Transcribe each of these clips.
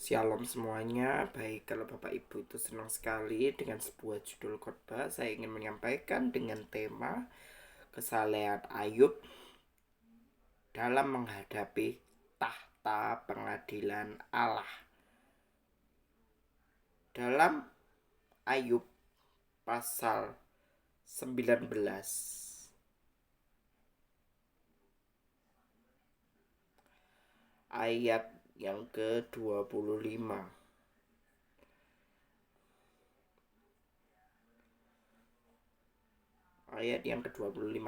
Shalom semuanya. Baik, kalau Bapak Ibu itu senang sekali dengan sebuah judul khotbah, saya ingin menyampaikan dengan tema kesalehan Ayub dalam menghadapi tahta pengadilan Allah. Dalam Ayub pasal 19 ayat yang ke-25. Ayat yang ke-25.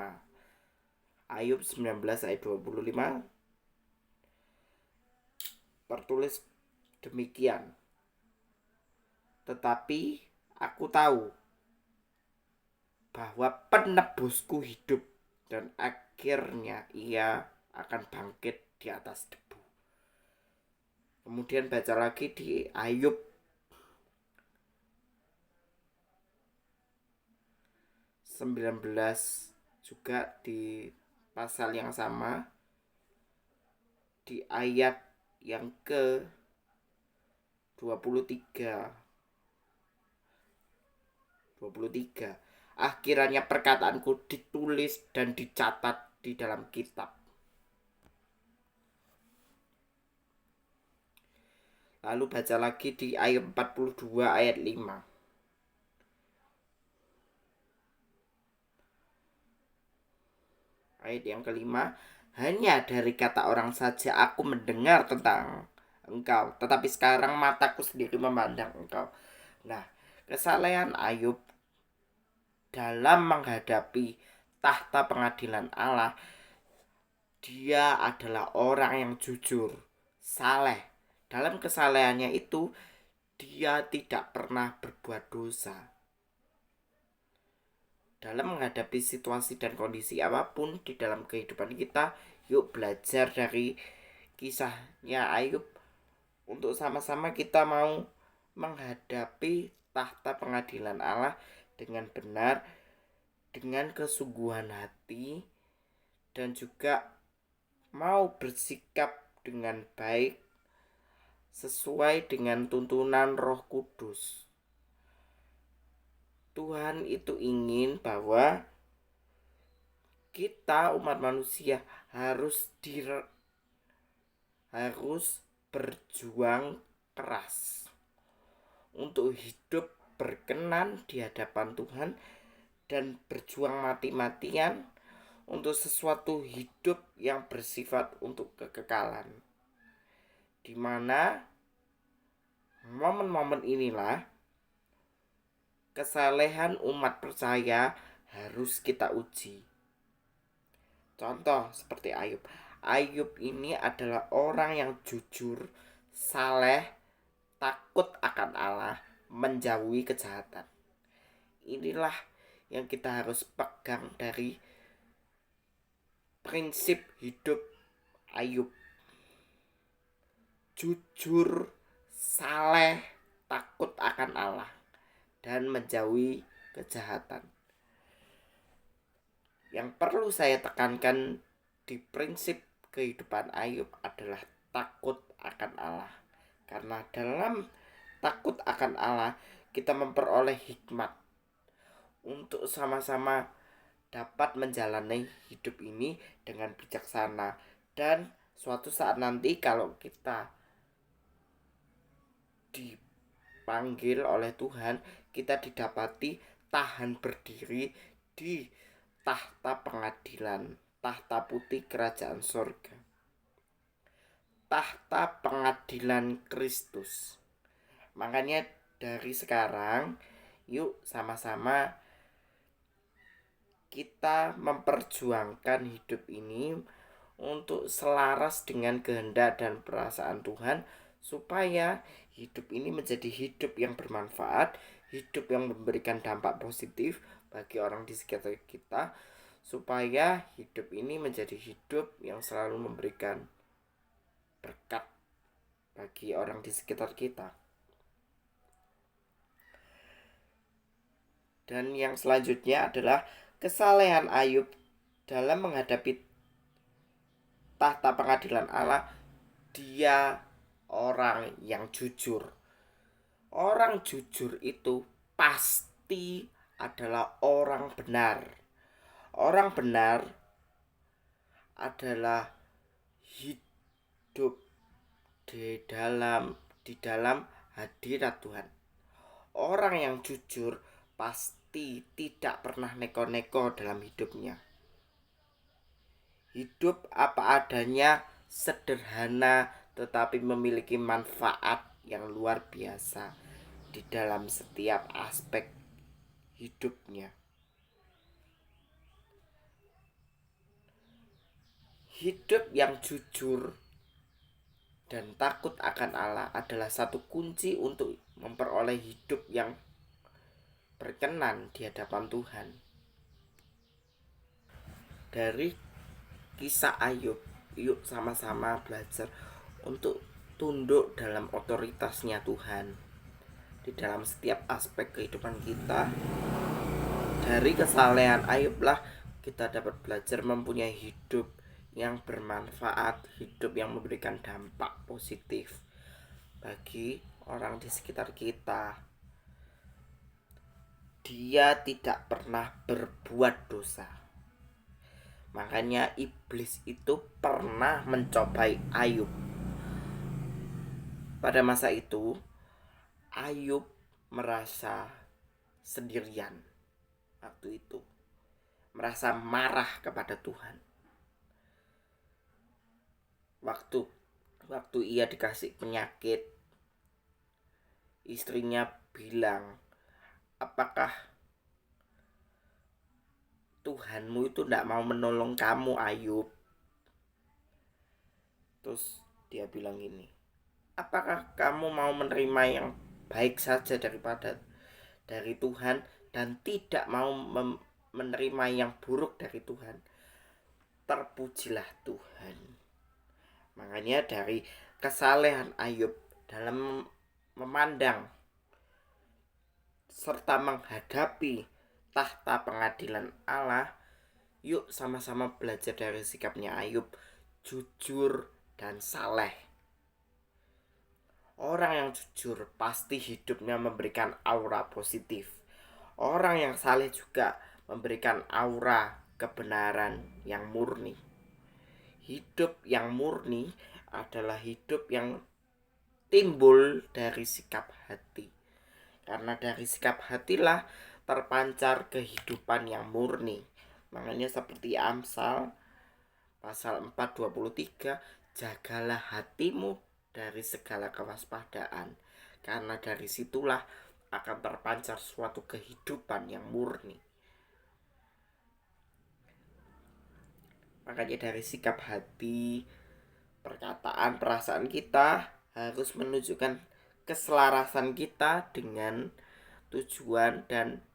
Ayub 19 ayat 25 tertulis demikian. Tetapi aku tahu bahwa penebusku hidup dan akhirnya ia akan bangkit di atas debu. Kemudian baca lagi di Ayub 19 juga di pasal yang sama, di ayat yang ke 23. Akhirnya perkataanku ditulis dan dicatat di dalam kitab. Lalu baca lagi di ayat 42 ayat 5. Ayat yang kelima, hanya dari kata orang saja aku mendengar tentang engkau, tetapi sekarang mataku sendiri memandang engkau. Nah, kesalehan Ayub dalam menghadapi tahta pengadilan Allah, dia adalah orang yang jujur, saleh. Dalam kesalehannya itu, dia tidak pernah berbuat dosa. Dalam menghadapi situasi dan kondisi apapun di dalam kehidupan kita, yuk belajar dari kisahnya Ayub untuk sama-sama kita mau menghadapi tahta pengadilan Allah dengan benar, dengan kesungguhan hati, dan juga mau bersikap dengan baik sesuai dengan tuntunan Roh Kudus. Tuhan itu ingin bahwa kita umat manusia harus berjuang keras untuk hidup berkenan di hadapan Tuhan dan berjuang mati-matian untuk sesuatu hidup yang bersifat untuk kekekalan. Di mana momen-momen inilah kesalehan umat percaya harus kita uji. Contoh seperti Ayub. Ayub ini adalah orang yang jujur, saleh, takut akan Allah, menjauhi kejahatan. Inilah yang kita harus pegang dari prinsip hidup Ayub. Jujur, saleh, takut akan Allah, dan menjauhi kejahatan. Yang perlu saya tekankan di prinsip kehidupan Ayub adalah takut akan Allah. Karena dalam takut akan Allah kita memperoleh hikmat untuk sama-sama dapat menjalani hidup ini dengan bijaksana. Dan suatu saat nanti kalau kita dipanggil oleh Tuhan, kita didapati tahan berdiri di tahta pengadilan, tahta putih kerajaan sorga, tahta pengadilan Kristus. Makanya dari sekarang yuk sama-sama kita memperjuangkan hidup ini untuk selaras dengan kehendak dan perasaan Tuhan, supaya hidup ini menjadi hidup yang bermanfaat, hidup yang memberikan dampak positif bagi orang di sekitar kita, supaya hidup ini menjadi hidup yang selalu memberikan berkat bagi orang di sekitar kita. Dan yang selanjutnya adalah kesalehan Ayub dalam menghadapi tahta pengadilan Allah. Dia orang yang jujur. Orang jujur itu pasti adalah orang benar. Orang benar adalah hidup di dalam hadirat Tuhan. Orang yang jujur pasti tidak pernah neko-neko dalam hidupnya. Hidup apa adanya, sederhana tetapi memiliki manfaat yang luar biasa di dalam setiap aspek hidupnya. Hidup yang jujur dan takut akan Allah adalah satu kunci untuk memperoleh hidup yang berkenan di hadapan Tuhan. Dari kisah Ayub, yuk sama-sama belajar untuk tunduk dalam otoritasnya Tuhan di dalam setiap aspek kehidupan kita. Dari kesalehan Ayub lah kita dapat belajar mempunyai hidup yang bermanfaat, hidup yang memberikan dampak positif bagi orang di sekitar kita. Dia tidak pernah berbuat dosa. Makanya iblis itu pernah mencobai Ayub. Pada masa itu Ayub merasa sendirian. Waktu itu merasa marah kepada Tuhan. Waktu ia dikasih penyakit, istrinya bilang, apakah Tuhanmu itu tidak mau menolong kamu, Ayub? Terus dia bilang gini, apakah kamu mau menerima yang baik saja dari Tuhan dan tidak mau menerima yang buruk dari Tuhan? Terpujilah Tuhan. Makanya dari kesalehan Ayub dalam memandang serta menghadapi tahta pengadilan Allah, yuk sama-sama belajar dari sikapnya Ayub, jujur dan saleh. Orang yang jujur pasti hidupnya memberikan aura positif. Orang yang saleh juga memberikan aura kebenaran yang murni. Hidup yang murni adalah hidup yang timbul dari sikap hati. Karena dari sikap hatilah terpancar kehidupan yang murni. Makanya seperti Amsal pasal 4:23, jagalah hatimu dari segala kewaspadaan, karena dari situlah akan terpancar suatu kehidupan yang murni. Makanya dari sikap hati, perkataan, perasaan kita harus menunjukkan keselarasan kita dengan tujuan dan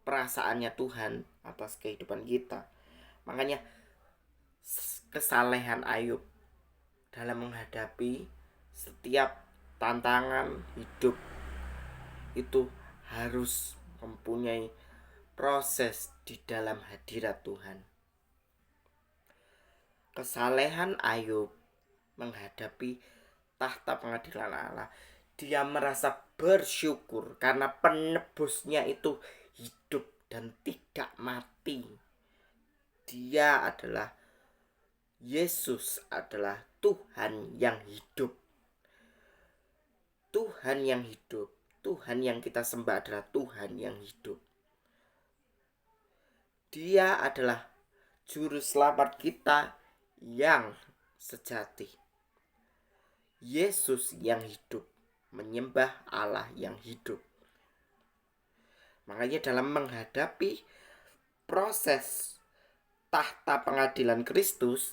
perasaannya Tuhan atas kehidupan kita. Makanya kesalehan Ayub dalam menghadapi setiap tantangan hidup itu harus mempunyai proses di dalam hadirat Tuhan. Kesalehan Ayub menghadapi tahta pengadilan Allah, dia merasa bersyukur karena penebusnya itu hidup dan tidak mati. Dia adalah Yesus, adalah Tuhan yang hidup. Tuhan yang hidup, Tuhan yang kita sembah adalah Tuhan yang hidup. Dia adalah juru selamat kita yang sejati. Yesus yang hidup, menyembah Allah yang hidup. Makanya dalam menghadapi proses tahta pengadilan Kristus,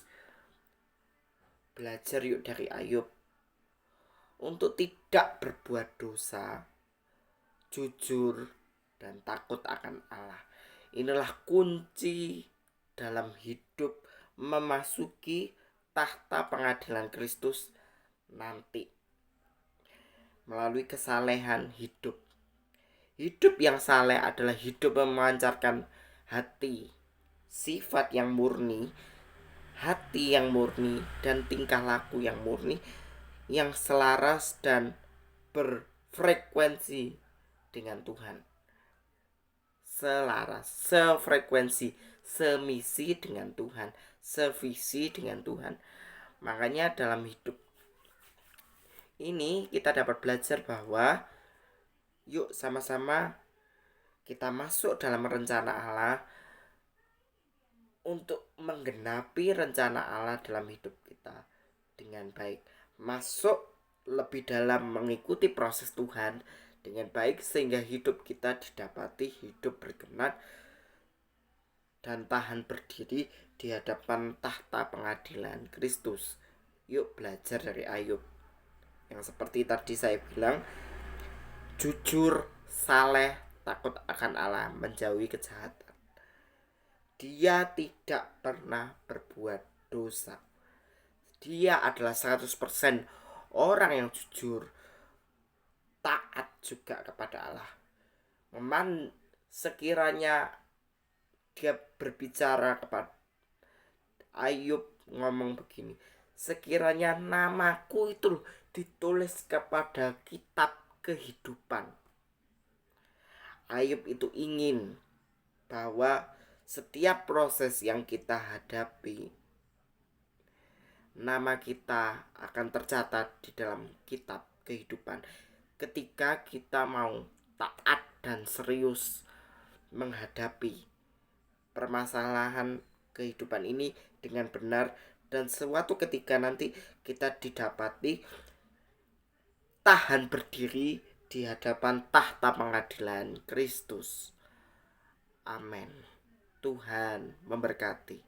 belajar yuk dari Ayub untuk tidak berbuat dosa, jujur dan takut akan Allah. Inilah kunci dalam hidup memasuki tahta pengadilan Kristus nanti melalui kesalehan hidup. Hidup yang saleh adalah hidup yang memancarkan hati, sifat yang murni, hati yang murni dan tingkah laku yang murni, yang selaras dan berfrekuensi dengan Tuhan. Selaras, sefrekuensi, semisi dengan Tuhan, sevisi dengan Tuhan. Makanya dalam hidup ini kita dapat belajar bahwa yuk sama-sama kita masuk dalam rencana Allah untuk menggenapi rencana Allah dalam hidup kita dengan baik. Masuk lebih dalam mengikuti proses Tuhan dengan baik sehingga hidup kita didapati hidup berkenan dan tahan berdiri di hadapan tahta pengadilan Kristus. Yuk belajar dari Ayub yang seperti tadi saya bilang, jujur, saleh, takut akan Allah, menjauhi kejahatan. Dia tidak pernah berbuat dosa. Dia adalah 100% orang yang jujur, taat juga kepada Allah. Sekiranya dia berbicara kepada Ayub, ngomong begini, sekiranya namaku itu ditulis kepada kitab kehidupan. Ayub itu ingin bahwa setiap proses yang kita hadapi, nama kita akan tercatat di dalam kitab kehidupan. Ketika kita mau taat dan serius menghadapi permasalahan kehidupan ini dengan benar, dan suatu ketika nanti kita didapati tahan berdiri di hadapan tahta pengadilan Kristus. Amin. Tuhan memberkati.